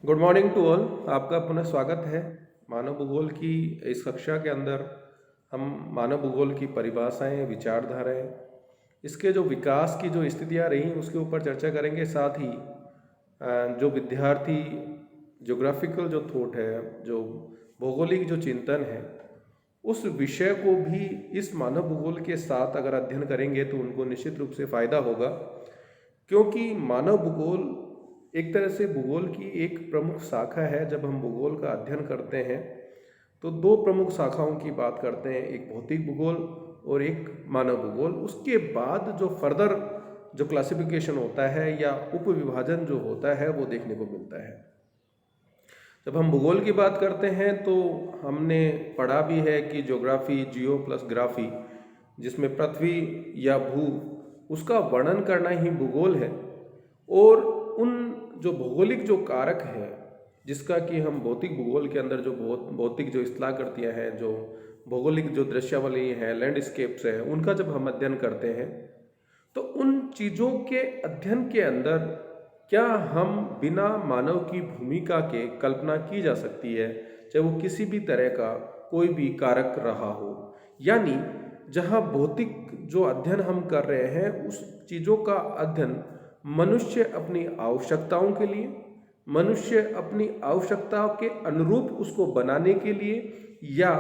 Good morning to all. आपका पुनः स्वागत है। मानव भूगोल की इस कक्षा के अंदर हम मानव भूगोल की परिभाषाएं, विचारधाराएं, इसके जो विकास की जो स्थितियां रही उसके ऊपर चर्चा करेंगे। साथ ही जो विद्यार्थी ज्योग्राफिकल जो थॉट है, जो भौगोलिक जो चिंतन है, उस विषय को भी इस मानव भूगोल के साथ अगर अध्ययन करेंगे तो उनको निश्चित रूप से फायदा होगा। क्योंकि मानव भूगोल एक तरह से भूगोल की एक प्रमुख शाखा है। जब हम भूगोल का अध्ययन करते हैं तो दो प्रमुख शाखाओं की बात करते हैं, एक भौतिक भूगोल और एक मानव भूगोल। उसके बाद जो फर्दर जो क्लासिफिकेशन होता है या उप विभाजन जो होता है वो देखने को मिलता है। जब हम भूगोल की बात करते हैं तो हमने पढ़ा भी है कि ज्योग्राफी, जियो प्लस ग्राफी, जिसमें पृथ्वी या भू उसका वर्णन करना ही भूगोल है। और उन जो भौगोलिक जो कारक हैं, जिसका कि हम भौतिक भूगोल के अंदर जो भौतिक जो स्थलाकृतियाँ हैं, जो भौगोलिक जो दृश्यावली हैं, लैंडस्केप्स हैं, उनका जब हम अध्ययन करते हैं तो उन चीज़ों के अध्ययन के अंदर क्या हम बिना मानव की भूमिका के कल्पना की जा सकती है, चाहे वो किसी भी तरह का कोई भी कारक रहा हो। यानी जहाँ भौतिक जो अध्ययन हम कर रहे हैं उस चीज़ों का अध्ययन मनुष्य अपनी आवश्यकताओं के लिए, मनुष्य अपनी आवश्यकताओं के अनुरूप उसको बनाने के लिए, या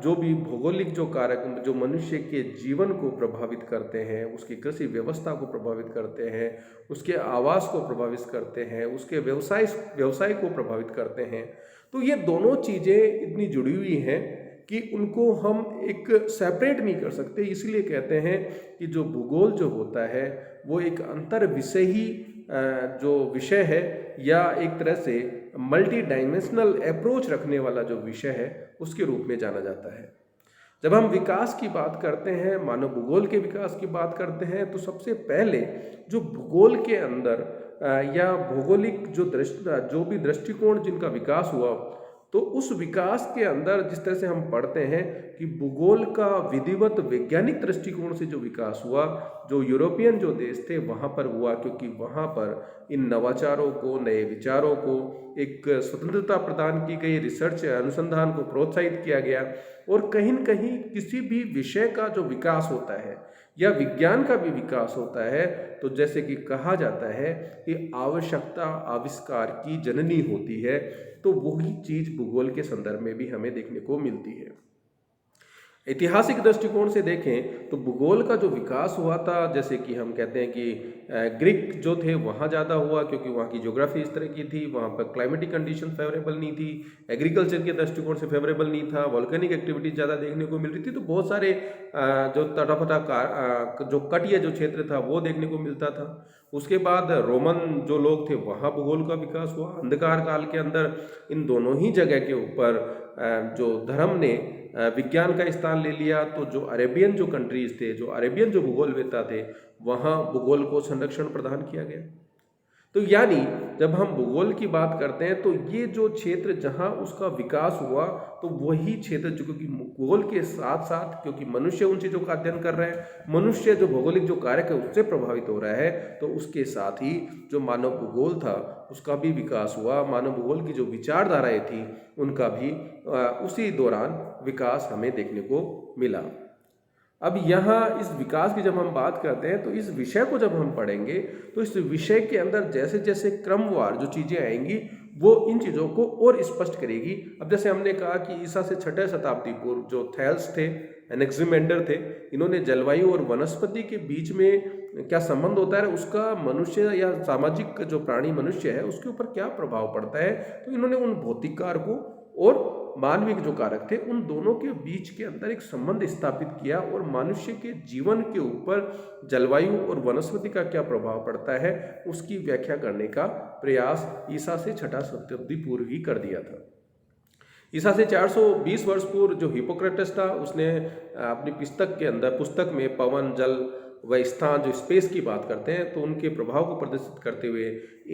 जो भी भौगोलिक जो कारक जो मनुष्य के जीवन को प्रभावित करते हैं, उसकी कृषि व्यवस्था को प्रभावित करते हैं, उसके आवास को प्रभावित करते हैं, उसके व्यवसाय को प्रभावित करते हैं। तो ये दोनों चीज़ें इतनी जुड़ी हुई हैं कि उनको हम एक सेपरेट नहीं कर सकते। इसलिए कहते हैं कि जो भूगोल जो होता है वो एक अंतर विषय ही जो विषय है, या एक तरह से मल्टी डायमेंशनल अप्रोच रखने वाला जो विषय है उसके रूप में जाना जाता है। जब हम विकास की बात करते हैं, मानव भूगोल के विकास की बात करते हैं, तो सबसे पहले जो भूगोल के अंदर या भौगोलिक जो भी दृष्टिकोण जिनका विकास हुआ, तो उस विकास के अंदर जिस तरह से हम पढ़ते हैं कि भूगोल का विधिवत वैज्ञानिक दृष्टिकोण से जो विकास हुआ, जो यूरोपियन जो देश थे वहाँ पर हुआ, क्योंकि वहाँ पर इन नवाचारों को, नए विचारों को एक स्वतंत्रता प्रदान की गई, रिसर्च अनुसंधान को प्रोत्साहित किया गया। और कहीं न कहीं किसी भी विषय का जो विकास होता है या विज्ञान का भी विकास होता है, तो जैसे कि कहा जाता है कि आवश्यकता आविष्कार की जननी होती है, तो वही चीज़ भूगोल के संदर्भ में भी हमें देखने को मिलती है। ऐतिहासिक दृष्टिकोण से देखें तो भूगोल का जो विकास हुआ था, जैसे कि हम कहते हैं कि ग्रीक जो थे वहाँ ज़्यादा हुआ, क्योंकि वहाँ की ज्योग्राफी इस तरह की थी, वहाँ पर क्लाइमेटिक कंडीशन फेवरेबल नहीं थी, एग्रीकल्चर के दृष्टिकोण से फेवरेबल नहीं था, वॉल्केनिक एक्टिविटीज ज़्यादा देखने को मिल रही थी। तो बहुत सारे जो तटाफटा जो कटिया जो क्षेत्र था वो देखने को मिलता था। उसके बाद रोमन जो लोग थे वहाँ भूगोल का विकास हुआ। अंधकार काल के अंदर इन दोनों ही जगह के ऊपर जो धर्म ने विज्ञान का स्थान ले लिया, तो जो अरेबियन जो कंट्रीज थे, जो अरेबियन जो भूगोलवेत्ता थे, वहाँ भूगोल को संरक्षण प्रदान किया गया। तो यानी जब हम भूगोल की बात करते हैं तो ये जो क्षेत्र जहाँ उसका विकास हुआ, तो वही क्षेत्र जो, क्योंकि भूगोल के साथ साथ क्योंकि मनुष्य उन चीज़ों का अध्ययन कर रहा है, मनुष्य जो भौगोलिक जो कारक है उससे प्रभावित हो रहा है, तो उसके साथ ही जो मानव भूगोल था उसका भी विकास हुआ। मानव भूगोल की जो विचारधाराएं थी उनका भी उसी दौरान विकास हमें देखने को मिला। अब यहाँ इस विकास की जब हम बात करते हैं तो इस विषय को जब हम पढ़ेंगे तो इस विषय के अंदर जैसे जैसे क्रमवार जो चीज़ें आएंगी वो इन चीज़ों को और स्पष्ट करेगी। अब जैसे हमने कहा कि ईसा से 6वीं शताब्दी पूर्व जो थेल्स थे, एनेक्सिमेंडर थे, इन्होंने जलवायु और वनस्पति के बीच में क्या संबंध होता है, उसका मनुष्य या सामाजिक जो प्राणी मनुष्य है उसके ऊपर क्या प्रभाव पड़ता है, तो इन्होंने उन भौतिक कारकों और मानविक जो कारक थे उन दोनों के बीच के अंदर एक संबंध स्थापित किया, और मनुष्य के जीवन के ऊपर जलवायु और वनस्पति का क्या प्रभाव पड़ता है उसकी व्याख्या करने का प्रयास ईसा से 6वीं शताब्दी पूर्व ही कर दिया था। ईसा से 420 वर्ष पूर्व जो हिपोक्रेटस था उसने अपनी पुस्तक में पवन, जल व स्थान जो स्पेस की बात करते हैं तो उनके प्रभाव को प्रदर्शित करते हुए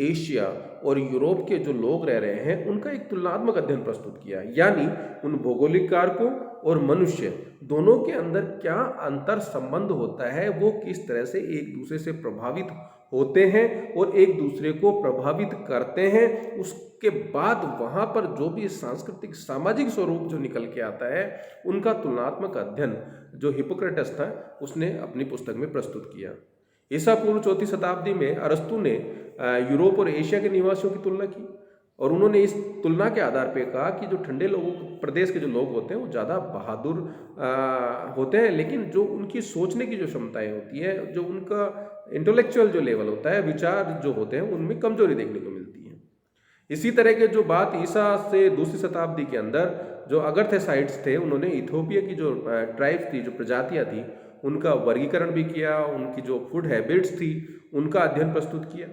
एशिया और यूरोप के जो लोग रह रहे हैं उनका एक तुलनात्मक अध्ययन प्रस्तुत किया। यानी उन भौगोलिक कारकों और मनुष्य दोनों के अंदर क्या अंतर संबंध होता है, वो किस तरह से एक दूसरे से प्रभावित होते हैं और एक दूसरे को प्रभावित करते हैं। उसके बाद वहाँ पर जो भी सांस्कृतिक सामाजिक स्वरूप जो निकल के आता है, उनका तुलनात्मक अध्ययन जो हिप्पोक्रेटस था उसने अपनी पुस्तक में प्रस्तुत किया। ईसा पूर्व 4वीं शताब्दी में अरस्तु ने यूरोप और एशिया के निवासियों की तुलना की और उन्होंने इस तुलना के आधार पे कहा कि जो ठंडे लोगों प्रदेश के जो लोग होते हैं वो ज़्यादा बहादुर होते हैं, लेकिन जो उनकी सोचने की जो क्षमताएं होती है, जो उनका इंटेलेक्चुअल जो लेवल होता है, विचार जो होते हैं, उनमें कमजोरी देखने को मिलती है। इसी तरह के जो बात ईसा से 2वीं शताब्दी के अंदर जो अगर्थेसाइड्स थे, उन्होंने इथोपिया की जो ट्राइब्स थी, जो प्रजातियाँ थी, उनका वर्गीकरण भी किया, उनकी जो फूड हैबिट्स थी उनका अध्ययन प्रस्तुत किया।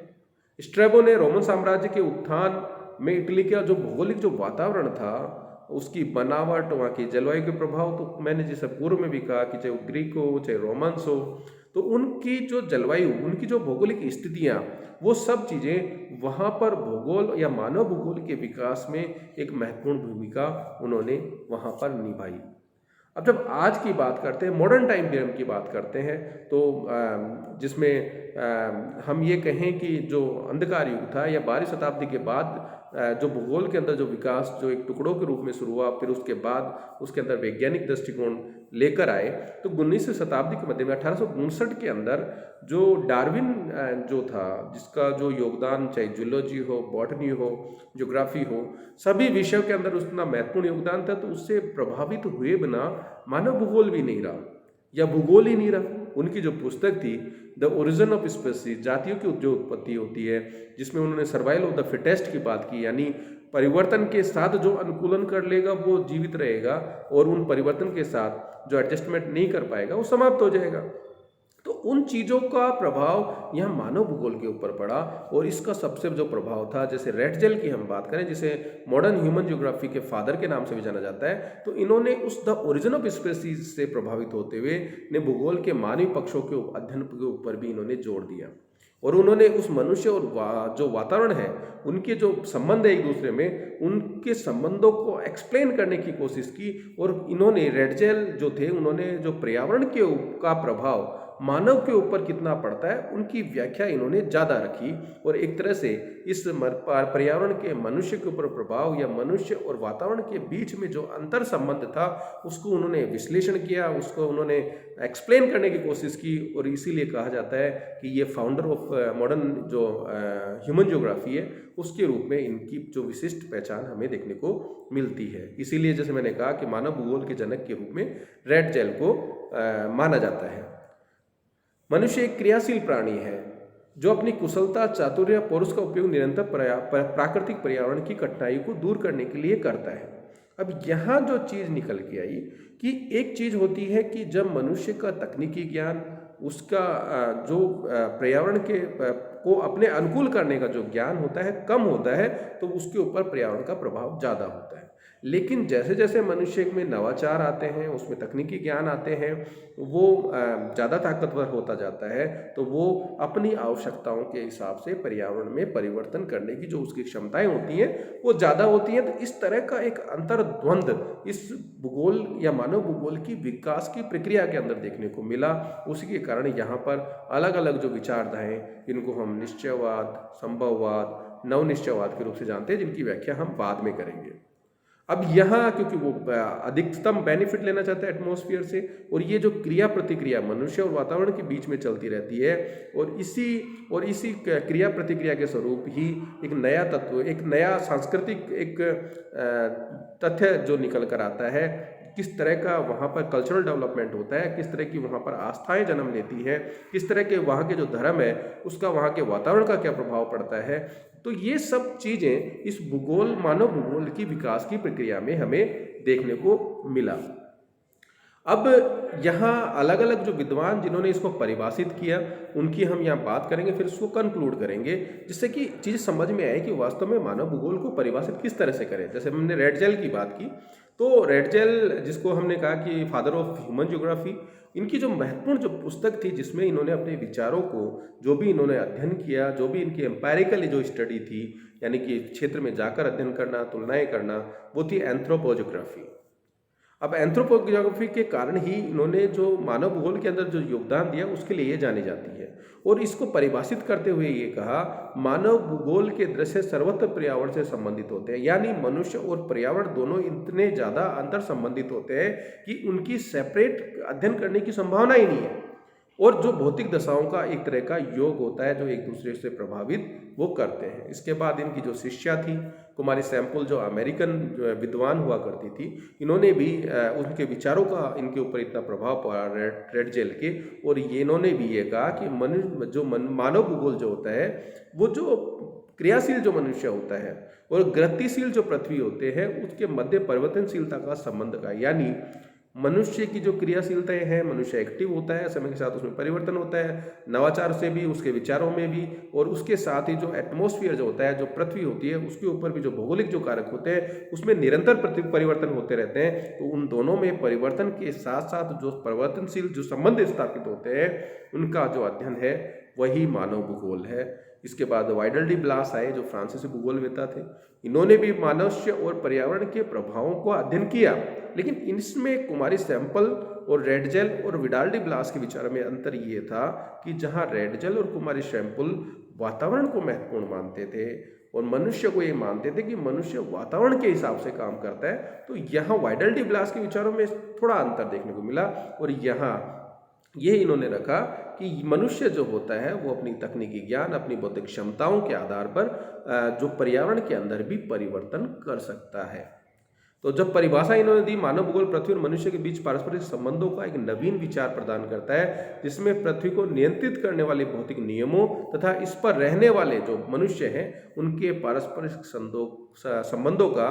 स्ट्रैबो ने रोमन साम्राज्य के उत्थान में इटली का जो भौगोलिक जो वातावरण था, उसकी बनावट, वहाँ की जलवायु के प्रभाव, तो मैंने जैसे पूर्व में भी कहा कि चाहे वो ग्रीक हो चाहे रोमन्स हो, तो उनकी जो जलवायु, उनकी जो भौगोलिक स्थितियाँ, वो सब चीज़ें वहाँ पर भूगोल या मानव भूगोल के विकास में एक महत्वपूर्ण भूमिका उन्होंने वहाँ पर निभाई। अब जब आज की बात करते हैं, मॉडर्न टाइम पीरियड की बात करते हैं, तो जिसमें हम ये कहें कि जो अंधकार युग था या 12वीं शताब्दी के बाद जो भूगोल के अंदर जो विकास जो एक टुकड़ों के रूप में शुरू हुआ, फिर उसके बाद उसके अंदर वैज्ञानिक दृष्टिकोण लेकर आए, तो 19वीं शताब्दी के मध्य में 1859 के अंदर जो डार्विन जो था, जिसका जो योगदान चाहे जूलॉजी हो, बॉटनी हो, ज्योग्राफी हो, सभी विषयों के अंदर उसका महत्वपूर्ण योगदान था, तो उससे प्रभावित हुए बिना मानव भूगोल भी नहीं रहा या भूगोल ही नहीं रहा। उनकी जो पुस्तक थी द ओरिजिन ऑफ स्पीसीज, जातियों की जो उत्पत्ति होती है, जिसमें उन्होंने सर्वाइवल ऑफ द फिटेस्ट की बात की, यानी परिवर्तन के साथ जो अनुकूलन कर लेगा वो जीवित रहेगा और उन परिवर्तन के साथ जो एडजस्टमेंट नहीं कर पाएगा वो समाप्त हो जाएगा। तो उन चीज़ों का प्रभाव यहाँ मानव भूगोल के ऊपर पड़ा और इसका सबसे जो प्रभाव था, जैसे रेटजेल की हम बात करें, जिसे मॉडर्न ह्यूमन ज्योग्राफी के फादर के नाम से भी जाना जाता है, तो इन्होंने उस द ओरिजिन ऑफ स्पीसीज से प्रभावित होते हुए ने भूगोल के मानवीय पक्षों के अध्ययन के ऊपर भी इन्होंने जोर दिया और उन्होंने उस मनुष्य और जो वातावरण है, उनके जो संबंध है एक दूसरे में, उनके संबंधों को एक्सप्लेन करने की कोशिश की। और इन्होंने रेटजेल जो थे, उन्होंने जो पर्यावरण का प्रभाव मानव के ऊपर कितना पड़ता है, उनकी व्याख्या इन्होंने ज़्यादा रखी और एक तरह से इस पर्यावरण के मनुष्य के ऊपर प्रभाव या मनुष्य और वातावरण के बीच में जो अंतर संबंध था उसको उन्होंने विश्लेषण किया, उसको उन्होंने एक्सप्लेन करने की कोशिश की। और इसीलिए कहा जाता है कि ये फाउंडर ऑफ मॉडर्न जो ह्यूमन ज्योग्राफी है, उसके रूप में इनकी जो विशिष्ट पहचान हमें देखने को मिलती है। इसीलिए जैसे मैंने कहा कि मानव भूगोल के जनक के रूप में रेटजेल को माना जाता है। मनुष्य एक क्रियाशील प्राणी है जो अपनी कुशलता, चातुर्य, पौरुष का उपयोग निरंतर प्राकृतिक पर्यावरण की कठिनाइयों को दूर करने के लिए करता है। अब यहाँ जो चीज़ निकल के आई कि एक चीज़ होती है कि जब मनुष्य का तकनीकी ज्ञान, उसका जो पर्यावरण के को अपने अनुकूल करने का जो ज्ञान होता है कम होता है, तो उसके ऊपर पर्यावरण का प्रभाव ज़्यादा होता है। लेकिन जैसे जैसे मनुष्य में नवाचार आते हैं, उसमें तकनीकी ज्ञान आते हैं, वो ज़्यादा ताकतवर होता जाता है, तो वो अपनी आवश्यकताओं के हिसाब से पर्यावरण में परिवर्तन करने की जो उसकी क्षमताएं होती हैं वो ज़्यादा होती हैं। तो इस तरह का एक अंतर्द्वंद इस भूगोल या मानव भूगोल की विकास की प्रक्रिया के अंदर देखने को मिला। उसी के कारण यहाँ पर अलग अलग जो विचारधाराएं, इनको हम निश्चयवाद, संभववाद, नवनिश्चयवाद के रूप से जानते हैं, जिनकी व्याख्या हम बाद में करेंगे। अब यहाँ क्योंकि वो अधिकतम बेनिफिट लेना चाहता है एटमॉस्फेयर से, और ये जो क्रिया प्रतिक्रिया मनुष्य और वातावरण के बीच में चलती रहती है, और इसी क्रिया प्रतिक्रिया के स्वरूप ही एक नया तत्व, एक नया सांस्कृतिक एक तथ्य जो निकल कर आता है, किस तरह का वहाँ पर कल्चरल डेवलपमेंट होता है, किस तरह की वहाँ पर आस्थाएं जन्म लेती हैं, किस तरह के वहाँ के जो धर्म है उसका वहाँ के वातावरण का क्या प्रभाव पड़ता है। तो ये सब चीज़ें इस भूगोल, मानव भूगोल की विकास की प्रक्रिया में हमें देखने को मिला। अब यहाँ अलग अलग जो विद्वान जिन्होंने इसको परिभाषित किया, उनकी हम यहाँ बात करेंगे, फिर उसको कंक्लूड करेंगे, जिससे कि चीज़ समझ में आए कि वास्तव में मानव भूगोल को परिभाषित किस तरह से करें। जैसे हमने रेटजेल की बात की, तो रेटजेल जिसको हमने कहा कि फादर ऑफ ह्यूमन ज्योग्राफी, इनकी जो महत्वपूर्ण जो पुस्तक थी, जिसमें इन्होंने अपने विचारों को, जो भी इन्होंने अध्ययन किया, जो भी इनकी एम्पायरिकली जो स्टडी थी, यानी कि क्षेत्र में जाकर अध्ययन करना, तुलनाएं करना, वो थी एंथ्रोपोज्योग्राफी। अब एंथ्रोपोजियोग्राफी के कारण ही इन्होंने जो मानव भूगोल के अंदर जो योगदान दिया उसके लिए ये जानी जाती है। और इसको परिभाषित करते हुए ये कहा, मानव भूगोल के दृश्य सर्वत्र पर्यावरण से संबंधित होते हैं, यानी मनुष्य और पर्यावरण दोनों इतने ज़्यादा अंतर संबंधित होते हैं कि उनकी सेपरेट अध्ययन करने की संभावना ही नहीं है। और जो भौतिक दशाओं का एक तरह का योग होता है जो एक दूसरे से प्रभावित वो करते हैं। इसके बाद इनकी जो शिष्या थी कुमारी सैंपल, जो अमेरिकन विद्वान हुआ करती थी, इन्होंने भी उनके विचारों का इनके ऊपर इतना प्रभाव पड़ा रेड जेल के, और ये इन्होंने भी ये कहा कि मानव भूगोल जो होता है वो जो क्रियाशील जो मनुष्य होता है और गतिशील जो पृथ्वी होते हैं उसके मध्य परिवर्तनशीलता का संबंध का, यानी मनुष्य की जो क्रियाशीलताएं हैं, मनुष्य एक्टिव होता है, समय के साथ उसमें परिवर्तन होता है, नवाचार से भी, उसके विचारों में भी, और उसके साथ ही जो एटमॉस्फेयर जो होता है, जो पृथ्वी होती है, उसके ऊपर भी जो भौगोलिक जो कारक होते हैं उसमें निरंतर परिवर्तन होते रहते हैं। तो उन दोनों में परिवर्तन के साथ साथ जो परिवर्तनशील जो संबंध स्थापित होते हैं उनका जो अध्ययन है वही मानव भूगोल है। इसके बाद वाइडल डी ब्लास आए जो फ्रांसीसी भूगोलवेत्ता थे, इन्होंने भी मनुष्य और पर्यावरण के प्रभावों को अध्ययन किया, लेकिन इसमें कुमारी सैंपल और रेडजेल और विडाल डी ब्लास के विचार में अंतर ये था कि जहाँ रेडजेल और कुमारी सैंपल वातावरण को महत्वपूर्ण मानते थे और मनुष्य को ये मानते थे कि मनुष्य वातावरण के हिसाब से काम करता है, तो यहाँ वाइडल डी ब्लास के विचारों में थोड़ा अंतर देखने को मिला। और यहाँ ये इन्होंने रखा कि मनुष्य जो होता है वो अपनी तकनीकी ज्ञान, अपनी बौद्धिक क्षमताओं के आधार पर जो पर्यावरण के अंदर भी परिवर्तन कर सकता है। तो जब परिभाषा इन्होंने दी, मानव भूगोल पृथ्वी और मनुष्य के बीच पारस्परिक संबंधों का एक नवीन विचार प्रदान करता है, जिसमें पृथ्वी को नियंत्रित करने वाले भौतिक नियमों तथा इस पर रहने वाले जो मनुष्य हैं उनके पारस्परिक संबंधों का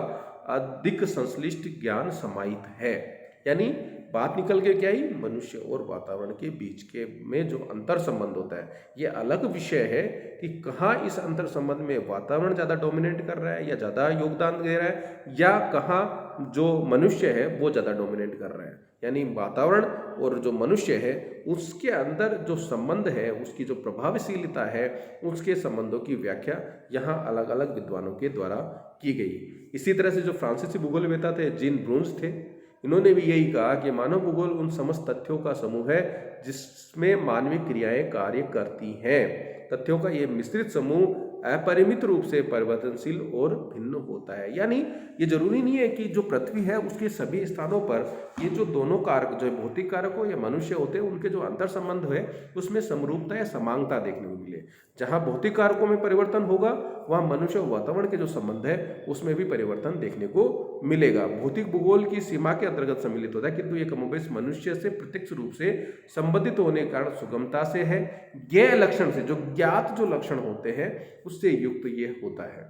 अधिक संश्लिष्ट ज्ञान समाहित है। यानी बात निकल के क्या ही, मनुष्य और वातावरण के बीच के में जो अंतर संबंध होता है, ये अलग विषय है कि कहाँ इस अंतर संबंध में वातावरण ज़्यादा डोमिनेट कर रहा है या ज़्यादा योगदान दे रहा है, या कहाँ जो मनुष्य है वो ज़्यादा डोमिनेट कर रहा है। यानी वातावरण और जो मनुष्य है उसके अंदर जो संबंध है, उसकी जो प्रभावशीलता है, उसके संबंधों की व्याख्या यहाँ अलग अलग विद्वानों के द्वारा की गई। इसी तरह से जो फ्रांसीसी भूगोलवेत्ता थे, जीन ब्रून्स थे, इन्होंने भी यही कहा कि मानव भूगोल उन समस्त तथ्यों का समूह है जिसमें मानवीय क्रियाएं कार्य करती हैं। तथ्यों का ये मिश्रित समूह अपरिमित रूप से परिवर्तनशील और भिन्न होता है। यानी ये जरूरी नहीं है कि जो पृथ्वी है उसके सभी स्थानों पर ये जो दोनों कारक, जो भौतिक कारक हो या मनुष्य होते हैं, उनके जो अंतर संबंध है उसमें समरूपता या समानता देखने को मिले। जहाँ भौतिक कारकों में परिवर्तन होगा वहाँ मनुष्य और वातावरण के जो संबंध है उसमें भी परिवर्तन देखने को मिलेगा। भौतिक भूगोल की सीमा के अंतर्गत सम्मिलित होता है, किंतु ये कमोबेश मनुष्य से प्रत्यक्ष रूप से संबंधित होने के कारण सुगमता से है, ज्ञेय लक्षण से, जो ज्ञात जो लक्षण होते हैं उससे युक्त ये होता है।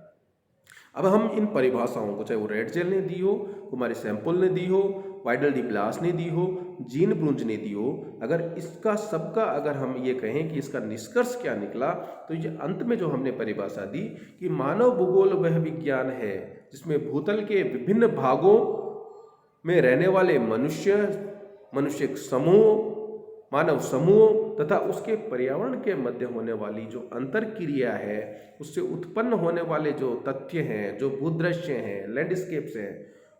अब हम इन परिभाषाओं को, चाहे वो रेडजेल ने दी हो, कुमारी सैंपल ने दी हो, वाइडल डी ब्लास ने दी हो, जीन ब्रून्स ने दी हो, अगर इसका सबका अगर हम ये कहें कि इसका निष्कर्ष क्या निकला, तो ये अंत में जो हमने परिभाषा दी कि मानव भूगोल वह विज्ञान है जिसमें भूतल के विभिन्न भागों में रहने वाले मनुष्य समूह, मानव समूह तथा उसके पर्यावरण के मध्य होने वाली जो अंतर क्रिया है, उससे उत्पन्न होने वाले जो तथ्य हैं, जो भूदृश्य हैं, लैंडस्केप्स हैं,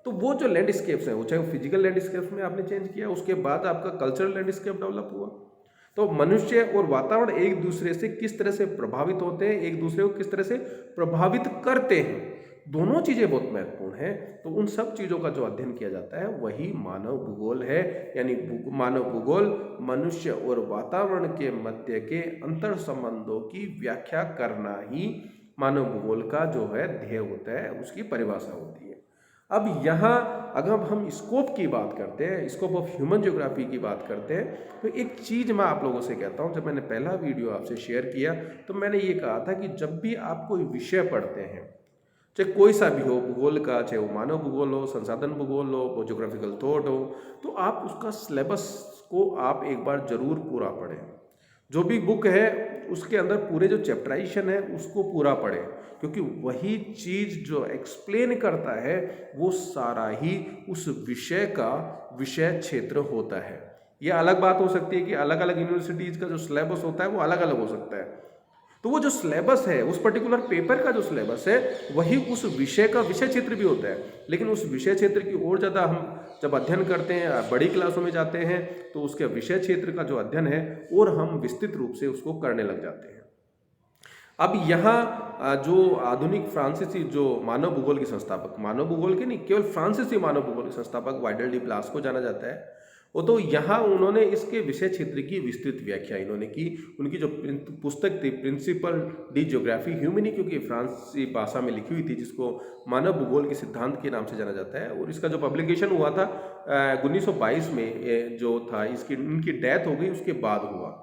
तो वो जो लैंडस्केप्स हैं, वो चाहे वो फिजिकल लैंडस्केप्स में आपने चेंज किया, उसके बाद आपका कल्चरल लैंडस्केप डेवलप हुआ, तो मनुष्य और वातावरण एक दूसरे से किस तरह से प्रभावित होते हैं, एक दूसरे को किस तरह से प्रभावित करते हैं, दोनों चीज़ें बहुत महत्वपूर्ण हैं। तो उन सब चीज़ों का जो अध्ययन किया जाता है वही मानव भूगोल है। यानी मानव भूगोल मनुष्य और वातावरण के मध्य के अंतर संबंधों की व्याख्या करना ही मानव भूगोल का जो है ध्येय होता है, उसकी परिभाषा होती है। अब यहाँ अगर हम स्कोप की बात करते हैं, स्कोप ऑफ ह्यूमन ज्योग्राफी की बात करते हैं, तो एक चीज़ मैं आप लोगों से कहता हूँ, जब मैंने पहला वीडियो आपसे शेयर किया तो मैंने ये कहा था कि जब भी आप कोई विषय पढ़ते हैं, चाहे कोई सा भी हो भूगोल का, चाहे वो मानव भूगोल हो, संसाधन भूगोल हो, ज्योग्राफिकल थॉट हो, तो आप उसका सिलेबस को आप एक बार जरूर पूरा पढ़ें। जो भी बुक है उसके अंदर पूरे जो चैप्टराइजेशन है उसको पूरा पढ़ें, क्योंकि वही चीज़ जो एक्सप्लेन करता है वो सारा ही उस विषय का विषय क्षेत्र होता है। यह अलग बात हो सकती है कि अलग अलग यूनिवर्सिटीज़ का जो सिलेबस होता है वो अलग अलग हो सकता है, तो वो जो सिलेबस है, उस पर्टिकुलर पेपर का जो सिलेबस है, वही उस विषय का विषय क्षेत्र भी होता है। लेकिन उस विषय क्षेत्र की और ज़्यादा हम जब अध्ययन करते हैं, बड़ी क्लासों में जाते हैं, तो उसके विषय क्षेत्र का जो अध्ययन है और हम विस्तृत रूप से उसको करने लग जाते हैं। अब यहाँ जो आधुनिक फ्रांसीसी जो मानव भूगोल के संस्थापक, मानव भूगोल के नहीं, केवल फ्रांसीसी मानव भूगोल के संस्थापक वाइडल डी प्लास को जाना जाता है। वो तो यहाँ उन्होंने इसके विषय क्षेत्र की विस्तृत व्याख्या इन्होंने की। उनकी जो पुस्तक थी प्रिंसिपल डी ज्योग्राफी ह्यूमनी, क्योंकि फ्रांसीसी भाषा में लिखी हुई थी, जिसको मानव भूगोल के सिद्धांत के नाम से जाना जाता है, और इसका जो पब्लिकेशन हुआ था 1922 में जो था, इनकी डेथ हो गई उसके बाद हुआ।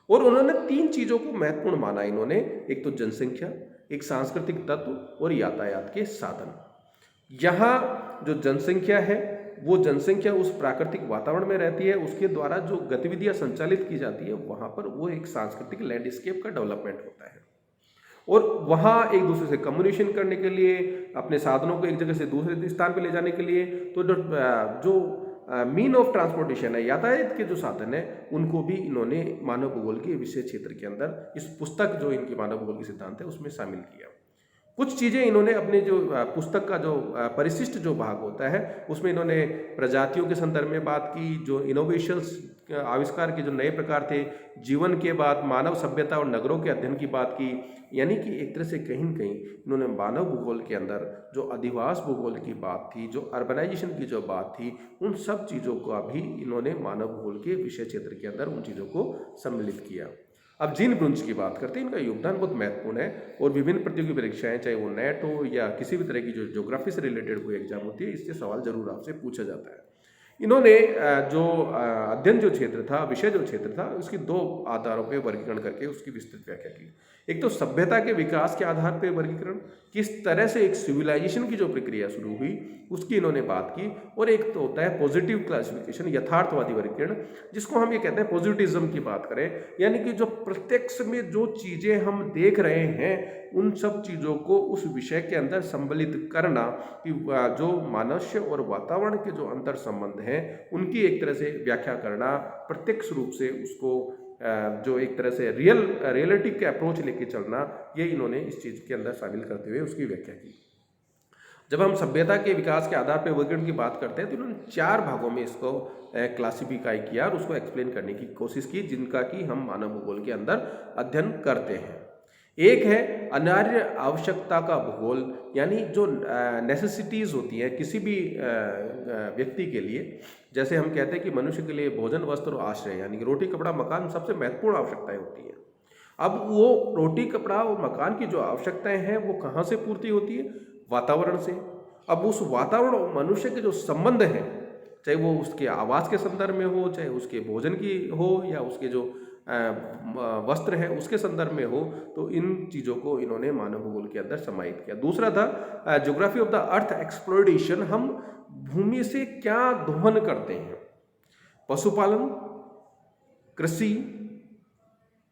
और उन्होंने 3 चीज़ों को महत्वपूर्ण माना इन्होंने, एक तो जनसंख्या, एक सांस्कृतिक तत्व और यातायात के साधन। यहाँ जो जनसंख्या है, वो जनसंख्या उस प्राकृतिक वातावरण में रहती है, उसके द्वारा जो गतिविधियां संचालित की जाती है, वहाँ पर वो एक सांस्कृतिक लैंडस्केप का डेवलपमेंट होता है। और वहाँ एक दूसरे से कम्युनिकेशन करने के लिए, अपने साधनों को एक जगह से दूसरे स्थान पर ले जाने के लिए, तो जो मीन ऑफ ट्रांसपोर्टेशन है, यातायात के जो साधन है, उनको भी इन्होंने मानव भूगोल के विषय क्षेत्र के अंदर इस पुस्तक जो इनकी मानव भूगोल के सिद्धांत है उसमें शामिल किया। कुछ चीज़ें इन्होंने अपने जो पुस्तक का जो परिशिष्ट जो भाग होता है, उसमें इन्होंने प्रजातियों के संदर्भ में बात की, जो इनोवेशंस आविष्कार के जो नए प्रकार थे, जीवन के बाद मानव सभ्यता और नगरों के अध्ययन की बात की। यानी कि एक तरह से कहीं न कहीं इन्होंने मानव भूगोल के अंदर जो अधिवास भूगोल की बात थी, जो अर्बनाइजेशन की जो बात थी, उन सब चीज़ों का भी इन्होंने मानव भूगोल के विषय क्षेत्र के अंदर उन चीज़ों को सम्मिलित किया। अब जीन ब्रुंज की बात करते हैं, इनका योगदान बहुत महत्वपूर्ण है, और विभिन्न प्रतियोगी परीक्षाएं, चाहे वो नेट हो या किसी भी तरह की जो ज्योग्राफी से रिलेटेड कोई एग्जाम होती है, इससे सवाल जरूर आपसे पूछा जाता है। इन्होंने जो अध्ययन जो क्षेत्र था, विषय जो क्षेत्र था, उसकी 2 आधारों पे वर्गीकरण करके उसकी विस्तृत व्याख्या की। एक तो सभ्यता के विकास के आधार पे वर्गीकरण, किस तरह से एक सिविलाइजेशन की जो प्रक्रिया शुरू हुई उसकी इन्होंने बात की, और एक तो होता है पॉजिटिव क्लासिफिकेशन, यथार्थवादी वर्गीकरण, जिसको हम ये कहते हैं पॉजिटिज्म की बात करें, यानी कि जो प्रत्यक्ष में जो चीज़ें हम देख रहे हैं, उन सब चीज़ों को उस विषय के अंदर सम्मिलित करना, कि जो मनुष्य और वातावरण के जो अंतर संबंध हैं उनकी एक तरह से व्याख्या करना, प्रत्यक्ष रूप से उसको जो एक तरह से रियलिटी के अप्रोच लेके चलना, ये इन्होंने इस चीज़ के अंदर शामिल करते हुए उसकी व्याख्या की। जब हम सभ्यता के विकास के आधार पर वर्गीकरण की बात करते हैं, तो इन्होंने 4 भागों में इसको क्लासिफाई किया और उसको एक्सप्लेन करने की कोशिश की, जिनका कि हम मानव भूगोल के अंदर अध्ययन करते हैं। एक है अनिवार्य आवश्यकता का भूगोल, यानी जो नेसेसिटीज़ होती हैं किसी भी व्यक्ति के लिए, जैसे हम कहते हैं कि मनुष्य के लिए भोजन, वस्त्र और आश्रय, यानी कि रोटी, कपड़ा, मकान सबसे महत्वपूर्ण आवश्यकताएं होती हैं। अब वो रोटी, कपड़ा और मकान की जो आवश्यकताएं हैं वो कहाँ से पूर्ति होती है? वातावरण से। अब उस वातावरण और मनुष्य के जो संबंध हैं, चाहे वो उसके आवास के संदर्भ में हो, चाहे उसके भोजन की हो, या उसके जो वस्त्र है उसके संदर्भ में हो, तो इन चीज़ों को इन्होंने मानव भूगोल के अंदर समाहित किया। दूसरा था geography of the earth exploration, हम भूमि से क्या दोहन करते हैं, पशुपालन, कृषि,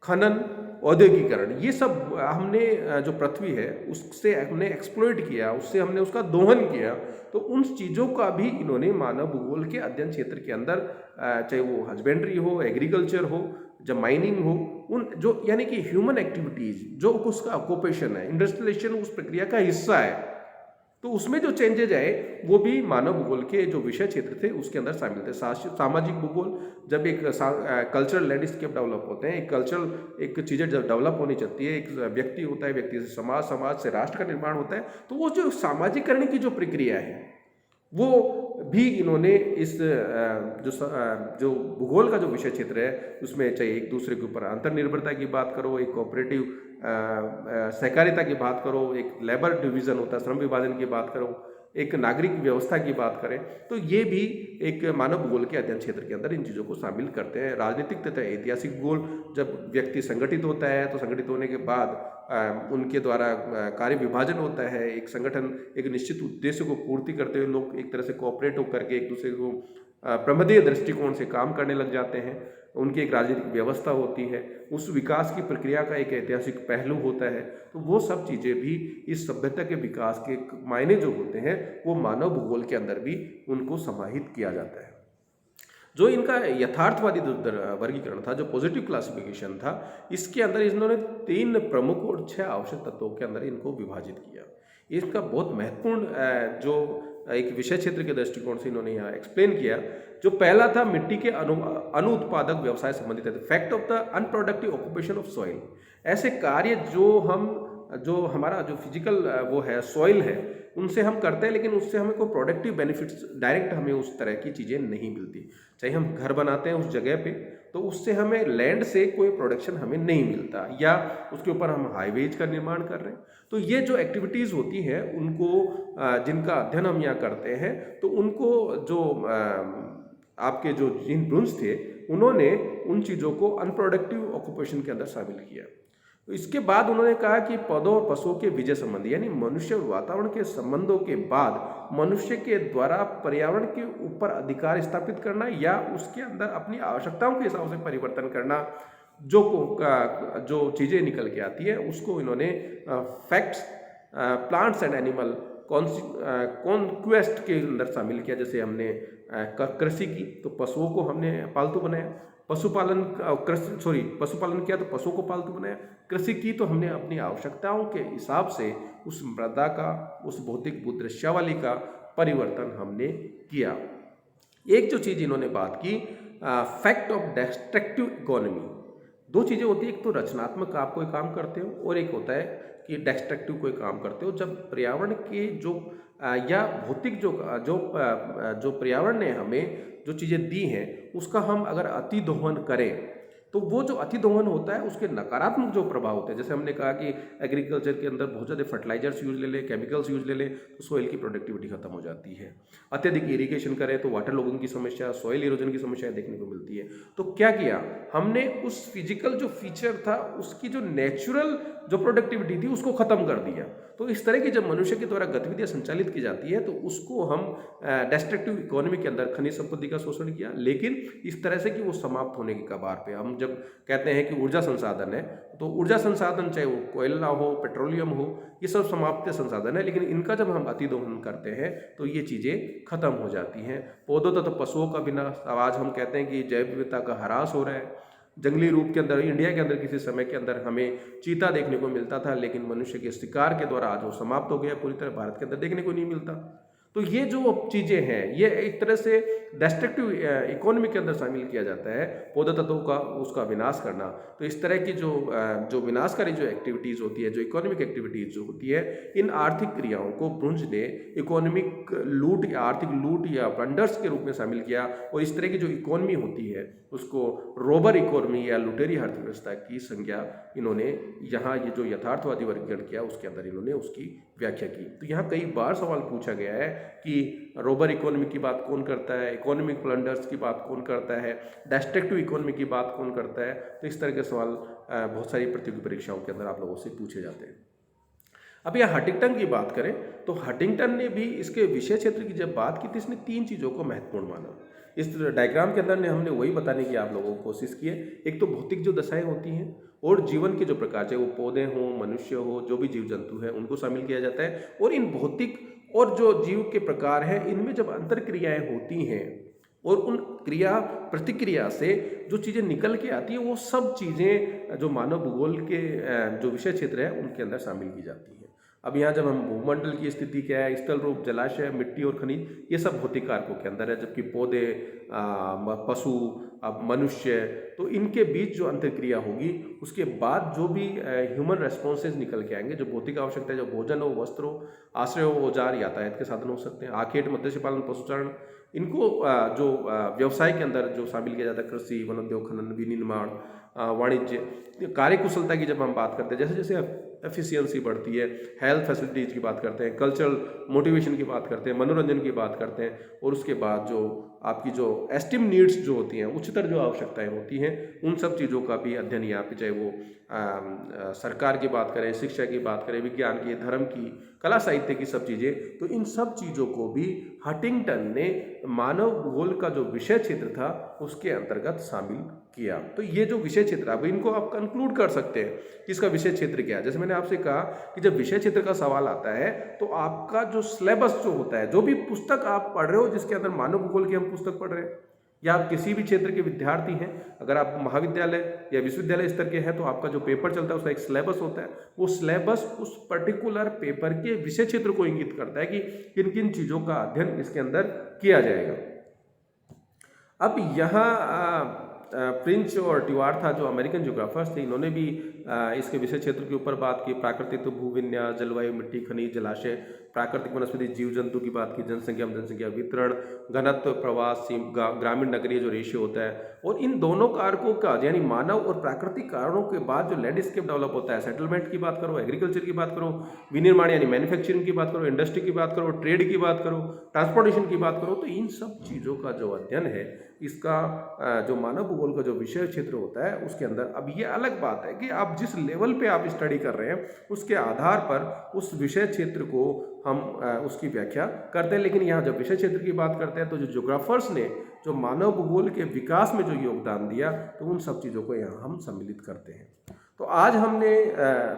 खनन, औद्योगिकरण, ये सब हमने जो पृथ्वी है उससे हमने एक्सप्लोइट किया, उससे हमने उसका दोहन किया। तो उन चीज़ों का भी इन्होंने मानव भूगोल के अध्ययन क्षेत्र के अंदर, चाहे वो हस्बेंड्री हो, एग्रीकल्चर हो, जब माइनिंग हो, उन जो यानी कि ह्यूमन एक्टिविटीज़, जो उसका ऑक्यूपेशन है, इंडस्ट्रियलाइजेशन उस प्रक्रिया का हिस्सा है, तो उसमें जो चेंजेज आए वो भी मानव भूगोल के जो विषय क्षेत्र थे उसके अंदर शामिल थे। सामाजिक भूगोल, जब एक कल्चरल लैंडस्केप डेवलप होते हैं, एक कल्चरल एक चीज़ें जब डेवलप होनी चाहती है, एक व्यक्ति होता है, व्यक्ति से समाज, समाज से राष्ट्र का निर्माण होता है, तो वो जो सामाजिकरण की जो प्रक्रिया है वो भी इन्होंने इस जो भूगोल का जो विषय क्षेत्र है उसमें, चाहे एक दूसरे के ऊपर अंतर्निर्भरता की बात करो, एक कोऑपरेटिव सहकारिता की बात करो, एक लेबर डिवीज़न होता है, श्रम विभाजन की बात करो, एक नागरिक व्यवस्था की बात करें, तो ये भी एक मानव भूगोल के अध्ययन क्षेत्र के अंदर इन चीज़ों को शामिल करते हैं। राजनीतिक तथा ऐतिहासिक भूगोल, जब व्यक्ति संगठित होता है तो संगठित होने के बाद उनके द्वारा कार्य विभाजन होता है, एक संगठन एक निश्चित उद्देश्य को पूर्ति करते हुए लोग एक तरह से कोऑपरेट होकर के एक दूसरे को प्रबंधीय दृष्टिकोण से काम करने लग जाते हैं, उनकी एक राजनीतिक व्यवस्था होती है, उस विकास की प्रक्रिया का एक ऐतिहासिक पहलू होता है। तो वो सब चीज़ें भी इस सभ्यता के विकास के मायने जो होते हैं वो मानव भूगोल के अंदर भी उनको समाहित किया जाता है। जो इनका यथार्थवादी वर्गीकरण था, जो पॉजिटिव क्लासिफिकेशन था, इसके अंदर इन्होंने 3 प्रमुख और 6 आवश्यक तत्वों के अंदर इनको विभाजित किया। इसका बहुत महत्वपूर्ण जो एक विषय क्षेत्र के दृष्टिकोण से इन्होंने यहाँ एक्सप्लेन किया। जो पहला था मिट्टी के अनुत्पादक व्यवसाय संबंधित है, fact of the unproductive occupation of soil. ऐसे कार्य जो हमारा जो फिजिकल वो है, सॉइल है, उनसे हम करते हैं, लेकिन उससे हमें कोई प्रोडक्टिव बेनिफिट्स डायरेक्ट हमें उस तरह की चीज़ें नहीं मिलती। चाहे हम घर बनाते हैं उस जगह पे, तो उससे हमें लैंड से कोई प्रोडक्शन हमें नहीं मिलता, या उसके ऊपर हम हाईवेज का निर्माण कर रहे हैं। तो ये जो एक्टिविटीज़ होती हैं उनको जिनका अध्ययन हम यहाँ करते हैं, तो उनको जो आपके जो जीन ब्रुन्स थे, उन्होंने उन चीज़ों को अनप्रोडक्टिव ऑक्यूपेशन के अंदर शामिल किया। तो इसके बाद उन्होंने कहा कि पौधों और पशुओं के विजय संबंधी, यानी मनुष्य और वातावरण के संबंधों के बाद मनुष्य के द्वारा पर्यावरण के ऊपर अधिकार स्थापित करना या उसके अंदर अपनी आवश्यकताओं के हिसाब से परिवर्तन करना, जो चीज़ें निकल के आती है, उसको इन्होंने facts, plants and animal conquest के अंदर शामिल किया। जैसे हमने कृषि की, तो पशुओं को हमने पालतू बनाया, पशुपालन किया तो पशुओं को पालतू बनाया। कृषि की तो हमने अपनी आवश्यकताओं के हिसाब से उस मृदा का, उस भौतिक भूदृश्यावली का परिवर्तन हमने किया। एक जो चीज़ इन्होंने बात की, फैक्ट ऑफ डिस्ट्रक्टिव इकोनॉमी। 2 चीज़ें होती है, एक तो रचनात्मक आप कोई काम करते हो, और एक होता है कि डिस्ट्रक्टिव कोई काम करते हो। जब पर्यावरण के जो या भौतिक जो पर्यावरण ने हमें जो चीज़ें दी हैं, उसका हम अगर अति दोहन करें, तो वो जो अति दोहन होता है उसके नकारात्मक जो प्रभाव होते हैं, जैसे हमने कहा कि एग्रीकल्चर के अंदर बहुत ज़्यादा फर्टिलाइजर्स यूज ले लें, केमिकल्स यूज ले लें, तो सॉइल की प्रोडक्टिविटी खत्म हो जाती है। अत्यधिक इरिगेशन करें तो वाटर लॉगिंग की समस्या, सॉइल इरोजन की समस्या देखने को मिलती है। तो क्या किया हमने, उस फिजिकल जो फीचर था, उसकी जो नेचुरल जो प्रोडक्टिविटी थी, उसको खत्म कर दिया। तो इस तरह की जब मनुष्य के द्वारा गतिविधियां संचालित की जाती है, तो उसको हम डिस्ट्रक्टिव इकोनॉमी के अंदर खनिज संपत्ति का शोषण किया, लेकिन इस तरह से कि वो समाप्त होने की कगार पे। हम जब कहते हैं कि ऊर्जा संसाधन है, तो ऊर्जा संसाधन चाहे वो कोयला हो, पेट्रोलियम हो, ये सब समाप्त संसाधन है, लेकिन इनका जब हम अतिदोहन करते हैं तो ये चीज़ें खत्म हो जाती हैं। पौधों तथा पशुओं का विनाश, आज हम कहते हैं कि जैव विविधता का ह्रास हो रहा है। जंगली रूप के अंदर इंडिया के अंदर किसी समय के अंदर हमें चीता देखने को मिलता था, लेकिन मनुष्य के शिकार के द्वारा आज वो समाप्त हो गया, पूरी तरह भारत के अंदर देखने को नहीं मिलता। तो ये जो चीज़ें हैं, ये एक तरह से डिस्ट्रक्टिव इकोनॉमी के अंदर शामिल किया जाता है, पौधा तत्वों का उसका विनाश करना। तो इस तरह की जो विनाशकारी जो एक्टिविटीज़ होती है, जो इकोनॉमिक एक्टिविटीज़ जो होती है, इन आर्थिक क्रियाओं को ब्रुंज ने इकोनॉमिक लूट या आर्थिक लूट या प्लंडर्स के रूप में शामिल किया, और इस तरह की जो इकोनॉमी होती है उसको रोबर इकोनॉमी या लुटेरी अर्थव्यवस्था की संज्ञा इन्होंने यहाँ ये जो यथार्थवादी वर्गीकरण किया उसके अंदर इन्होंने उसकी व्याख्या की। तो यहाँ कई बार सवाल पूछा गया है कि रोबर इकोनॉमी की बात कौन करता है, इकोनॉमिक प्लंडर्स की बात कौन करता है, डिस्ट्रक्टिव इकोनॉमी की बात कौन करता है। तो इस तरह के सवाल बहुत सारी प्रतियोगी परीक्षाओं के अंदर आप लोगों से पूछे जाते हैं। अब यह हंटिंगटन की बात करें, तो हंटिंगटन ने भी इसके विषय क्षेत्र की जब बात की, तो इसने 3 चीज़ों को महत्वपूर्ण माना। इस डायग्राम के अंदर हमने वही बताने की आप लोगों को कोशिश की है। एक तो भौतिक जो दशाएं होती हैं, और जीवन के जो प्रकार, चाहे वो पौधे हों, मनुष्य हो, जो भी जीव जंतु है, उनको शामिल किया जाता है। और इन भौतिक और जो जीव के प्रकार हैं, इनमें जब अंतर क्रियाएँ होती हैं और उन क्रिया प्रतिक्रिया से जो चीज़ें निकल के आती हैं, वो सब चीज़ें जो मानव भूगोल के जो विषय क्षेत्र है उनके अंदर शामिल की जाती हैं। अब यहाँ जब हम भूमंडल की स्थिति क्या है, स्थल रूप, जलाशय, मिट्टी और खनिज, ये सब भौतिक कारकों के अंदर है, जबकि पौधे, पशु, अब मनुष्य, तो इनके बीच जो अंतर्क्रिया होगी, उसके बाद जो भी ह्यूमन रेस्पॉन्सेज निकल के आएंगे, जो भौतिक आवश्यकता है, जो भोजन हो, वस्त्र हो, आश्रय हो, औजार, यातायात के साधन हो सकते हैं, आखेट, मत्स्य पालन, पशुचारण, इनको जो व्यवसाय के अंदर जो शामिल किया जाता है, कृषि, वन उद्योग, खनन, विनिर्माण, वाणिज्य, कार्यकुशलता की जब हम बात करते हैं, जैसे जैसे एफिशिएंसी बढ़ती है, हेल्थ फैसिलिटीज़ की बात करते हैं, कल्चरल मोटिवेशन की बात करते हैं, मनोरंजन की बात करते हैं, और उसके बाद जो आपकी जो एस्टीम नीड्स जो होती हैं, उच्चतर जो आवश्यकताएं होती हैं, उन सब चीज़ों का भी अध्ययन यहाँ पे, चाहे वो सरकार की बात करें, शिक्षा की बात करें, विज्ञान की, धर्म की, कला साहित्य की सब चीज़ें, तो इन सब चीज़ों को भी हंटिंगटन ने मानव भूगोल का जो विषय क्षेत्र था उसके अंतर्गत शामिल किया। तो ये जो विषय क्षेत्र, अब इनको आप कंक्लूड कर सकते हैं कि इसका विषय क्षेत्र क्या है। जैसे मैंने आपसे कहा कि जब विषय क्षेत्र का सवाल आता है, तो आपका जो सिलेबस जो होता है, जो भी पुस्तक आप पढ़ रहे हो, जिसके अंदर मानव भूगोल की हम पुस्तक पढ़ रहे हैं, या आप किसी भी क्षेत्र के विद्यार्थी हैं, अगर आप महाविद्यालय या विश्वविद्यालय स्तर के हैं तो आपका जो पेपर चलता है उसका एक सिलेबस होता है। वो सिलेबस उस पर्टिकुलर पेपर के विषय क्षेत्र को इंगित करता है कि किन किन चीज़ों का अध्ययन इसके अंदर किया जाएगा। अब यहाँ फ्रिंच और ड्यूआर्ट था जो अमेरिकन ज्योग्राफर्स थे, इन्होंने भी इसके विषय क्षेत्र के ऊपर बात की। प्राकृतिक तो भूविन्यास, जलवायु, मिट्टी, खनिज, जलाशय, प्राकृतिक वनस्पति, जीव जंतु की बात की, जनसंख्या जनसंख्या वितरण, घनत्व, प्रवास, ग्रामीण नगरीय जो रेशियो होता है, और इन दोनों कारकों का यानी मानव और प्राकृतिक कारणों के बाद जो लैंडस्केप डेवलप होता है, सेटलमेंट की बात करो, एग्रीकल्चर की बात करो, विनिर्माण यानी मैन्युफैक्चरिंग की बात करो, इंडस्ट्री की बात करो, ट्रेड की बात करो, ट्रांसपोर्टेशन की बात करो, तो इन सब चीज़ों का जो अध्ययन है इसका जो मानव भूगोल का जो विषय क्षेत्र होता है उसके अंदर। अब ये अलग बात है कि आप जिस लेवल पे आप स्टडी कर रहे हैं उसके आधार पर उस विषय क्षेत्र को हम उसकी व्याख्या करते हैं। लेकिन यहाँ जब विषय क्षेत्र की बात करते हैं तो जो ज्योग्राफर्स ने जो मानव भूगोल के विकास में जो योगदान दिया तो उन सब चीज़ों को यहाँ हम सम्मिलित करते हैं। तो आज हमने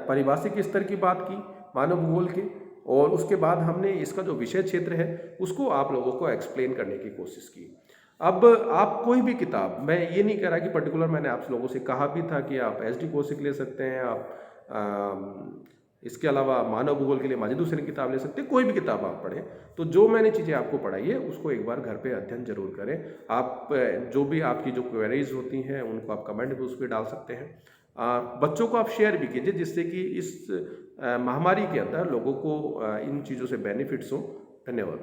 पारिभाषिक स्तर की बात की मानव भूगोल के, और उसके बाद हमने इसका जो विषय क्षेत्र है उसको आप लोगों को एक्सप्लेन करने की कोशिश की। अब आप कोई भी किताब, मैं ये नहीं कह रहा कि पर्टिकुलर, मैंने आप लोगों से कहा भी था कि आप एस डी कौशिक ले सकते हैं, आप इसके अलावा मानव भूगोल के लिए माजिद हुसैन की किताब ले सकते हैं, कोई भी किताब आप पढ़ें। तो जो मैंने चीज़ें आपको पढ़ाई है उसको एक बार घर पे अध्ययन जरूर करें। आप जो भी आपकी जो क्वेरीज होती हैं उनको आप कमेंट भी उस पर डाल सकते हैं। बच्चों को आप शेयर भी कीजिए जिससे कि इस महामारी के अंदर लोगों को इन चीज़ों से बेनिफिट्स हो। धन्यवाद।